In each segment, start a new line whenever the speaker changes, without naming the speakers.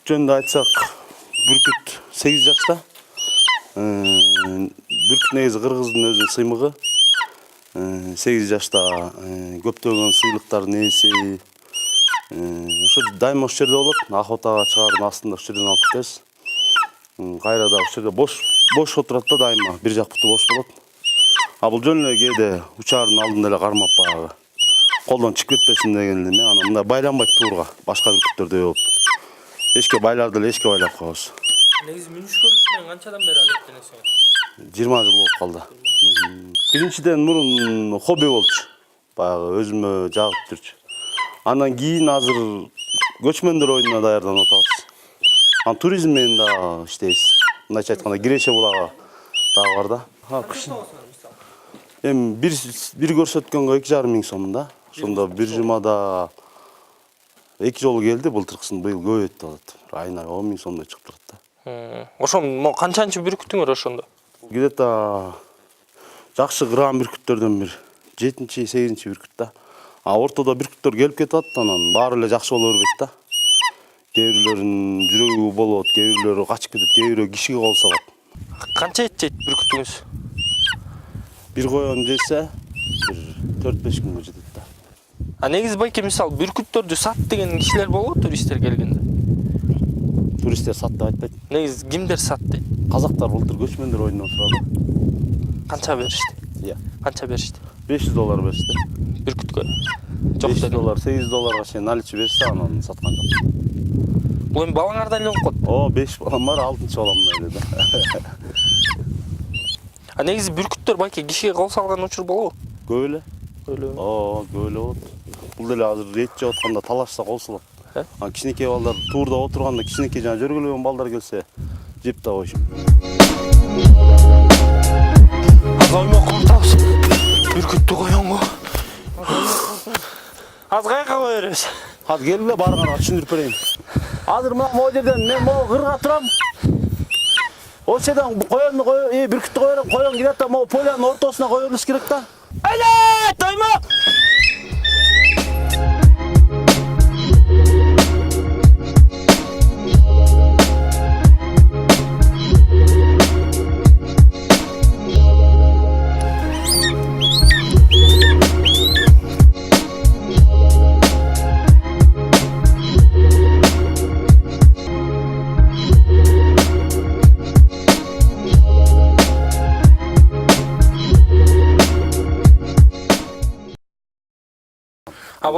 жөнүндө айтсак, бүркүт 8 жашта. Бүркүт негизи кыргыздын өзүнүн сыймыгы. 8 жашта көптөгөн сыйлыктардын ээси. Ошо дайыма ошол жерде болот. Охотага чыгаардын астында ошол жерден алып кетебиз. Кайра да ошол жерде бош отурат да дайыма, бир жак буту бош болот. А бул жөн эле кээде учаардын алдында эле кармап баягы колдон чыгып кетпесин деген эле анан мындай байланбайт туурга, башка бүркүттөрдөй болуп. Эшке байларды эле эшке байлап коебуз.
Негизи мүнүшкөрлүк менен канчадан бери алектенесиңер?
20 жыл болуп калды. Биринчиден мурун хобби болчу. Баягы өзүмө жагып жүрчү. Андан кийин азыр көчмөндөр оюнуна даярданып атабыз. Туризм менен да иштейбиз. Мындайча айтканда Киреше булагы дагы бар да. Эми бир көрсөткөнгө 2,5 миң сом да. Ошондо бир жумада 2 жолу келди, былтыркысын быйыл көп өтүп атат. Айына 10 миң сомдой чыгып турат да.
Ошондо канчанчы бүркүтүңөр ошондо?
Где-то жакшы кырган бүркүттөрдөн бир 7-8 бүркүт да. А ортодо бүркүттөр келип кетип атат, анан баары эле жакшы боло бербейт да. Кээ бирлөрүнүн жүрөгү болот, кээ бирлөрү качып кетет, кээ бирөө кишиге кол салат.
Канча эт жейт бүркүтүңүз?
Бир коен жесе, бир 4-5 күнгө жетет да.
Негизи байке мисалы бүркүттөрдү сат деген кишилер болобу туристтер келгенде?
Туристтер сат деп айтпайт.
Негизи кимдер сат дейт?
Казактар былтыр көчмөндөр оюнуна турду.
Канча беришти?
Иә.
Канча беришти?
$500 беришти.
Бүркүткө? Жок
$500,
деди.
$8 чейин наличи берсе, анан саткан жок.
Бул эми балаңар да эле окот.
5 балам бар, 6-чы балам эле да.
Негизи бүркүттөр байке кишиге кол салган учур болобу?
Көп эле.
Көп эле.
Көп эле болот. Бул деле азыр эт жеп атканда талашса кол салат. Кичинекей балдар туурда отурганда кичинекей жана жөргөлөгөн балдар келсе, жеп да коюшат.
Оймок куртабыз. Бүркүттү коёнго. Аз каяка кое беребиз?
Hadi gelin de barıngana düşündürüp vereyim. Hazır mı? O yerden ben o kırga turam. O şeyden koyun bir kütü koyun gider de o polyanın ortasına koyulmuş gerek de.
Evet, doyma.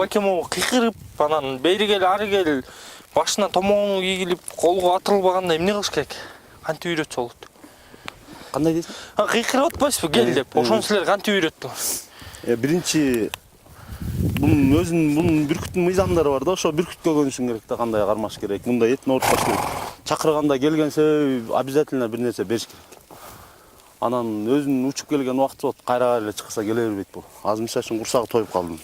Байке могу кыйкырып, анан бери кел, ары кел, башына томогуну кийгилип, колго атылбаганда эмне кылыш керек? Кантип үйрөтсө болот?
Кандай дейсиң?
Кыйкырып атпайсызбы, кел деп. Ошону силер кантип үйрөттүңөр?
Биринчи bunun бүркүттүн мыйзамдары бар да, ошо бүркүткө көнүшүң керек да, кандай кармаш керек, мындай этин оорутпаш керек. Чакырганда келгенсе обязательно бир нерсе бериш керек. Анан өзүнүн учуп келген убакыты болот, кайра эле чыкса келе бербейт бул. Азыр мисалы үчүн курсагы тоюп калдым.